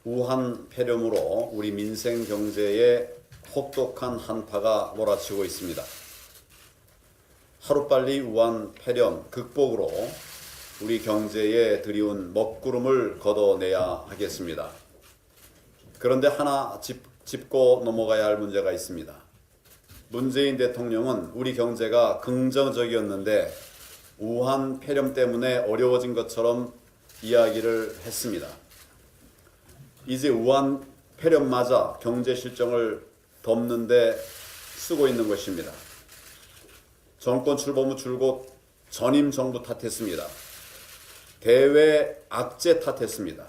우한 폐렴으로 우리 민생 경제에 혹독한 한파가 몰아치고 있습니다. 하루빨리 우한 폐렴 극복으로 우리 경제에 들이온 먹구름을 걷어내야 하겠습니다. 그런데 하나 짚고 넘어가야 할 문제가 있습니다. 문재인 대통령은 우리 경제가 긍정적이었는데 우한 폐렴 때문에 어려워진 것처럼 이야기를 했습니다. 이제 우한 폐렴 맞아 경제 실정을 덮는데 쓰고 있는 것입니다. 정권 출범 후 줄곧 전임 정부 탓했습니다. 대외 악재 탓했습니다.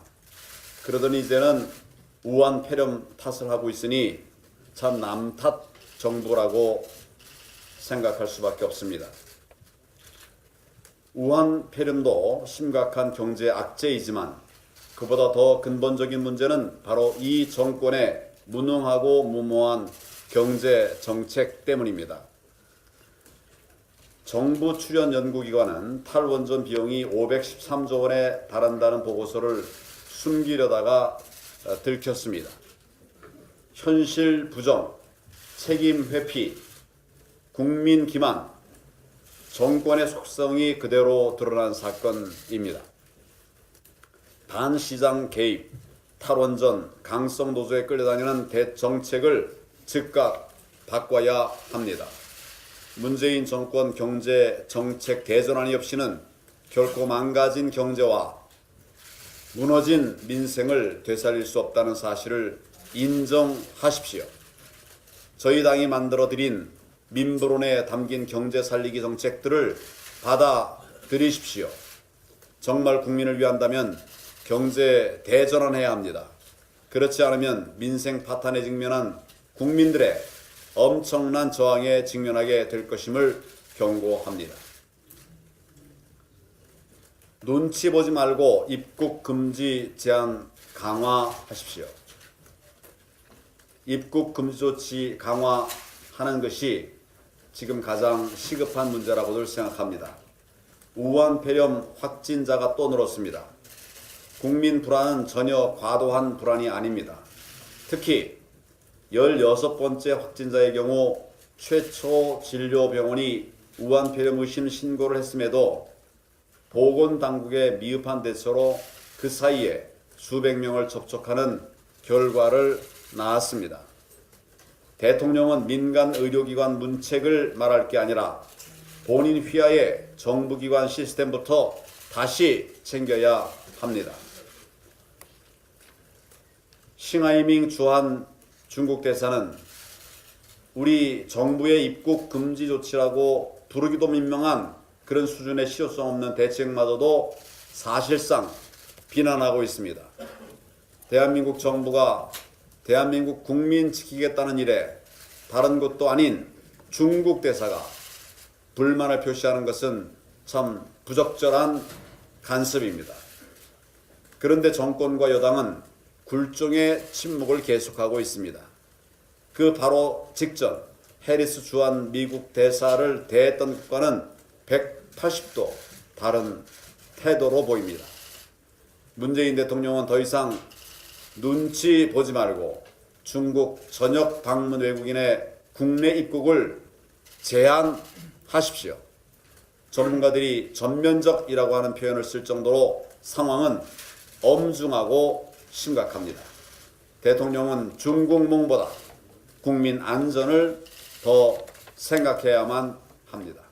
그러더니 이제는 우한 폐렴 탓을 하고 있으니 참 남 탓 정부라고 생각할 수밖에 없습니다. 우한 폐렴도 심각한 경제 악재이지만 그보다 더 근본적인 문제는 바로 이 정권의 무능하고 무모한 경제 정책 때문입니다. 정부 출연 연구기관은 탈원전 비용이 513조 원에 달한다는 보고서를 숨기려다가 들켰습니다. 현실 부정, 책임 회피, 국민 기만, 정권의 속성이 그대로 드러난 사건입니다. 반시장 개입, 탈원전, 강성 노조에 끌려다니는 대정책을 즉각 바꿔야 합니다. 문재인 정권 경제 정책 대전환이 없이는 결코 망가진 경제와 무너진 민생을 되살릴 수 없다는 사실을 인정하십시오. 저희 당이 만들어드린 민부론에 담긴 경제 살리기 정책들을 받아들이십시오. 정말 국민을 위한다면 경제 대전환해야 합니다. 그렇지 않으면 민생 파탄에 직면한 국민들의 엄청난 저항에 직면하게 될 것임을 경고합니다. 눈치 보지 말고 입국 금지 제한 강화하십시오. 입국 금지 조치 강화하는 것이 지금 가장 시급한 문제라고들 생각합니다. 우한 폐렴 확진자가 또 늘었습니다. 국민 불안은 전혀 과도한 불안이 아닙니다. 특히 16번째 확진자의 경우 최초 진료병원이 우한 폐렴 의심 신고를 했음에도 보건당국의 미흡한 대처로 그 사이에 수백 명을 접촉하는 결과를 낳았습니다. 대통령은 민간 의료기관 문책을 말할 게 아니라 본인 휘하의 정부기관 시스템부터 다시 챙겨야 합니다. 싱하이밍 주한 중국 대사는 우리 정부의 입국 금지 조치라고 부르기도 민망한 그런 수준의 실효성 없는 대책마저도 사실상 비난하고 있습니다. 대한민국 정부가 대한민국 국민 지키겠다는 일에 다른 곳도 아닌 중국 대사가 불만을 표시하는 것은 참 부적절한 간섭입니다. 그런데 정권과 여당은 굴종의 침묵을 계속하고 있습니다. 그 바로 직전 해리스 주한 미국 대사를 대했던 것과는 180도 다른 태도로 보입니다. 문재인 대통령은 더 이상 눈치 보지 말고 중국 전역 방문 외국인의 국내 입국을 제한하십시오. 전문가들이 전면적이라고 하는 표현을 쓸 정도로 상황은 엄중하고 심각합니다. 대통령은 중국몽보다 국민 안전을 더 생각해야만 합니다.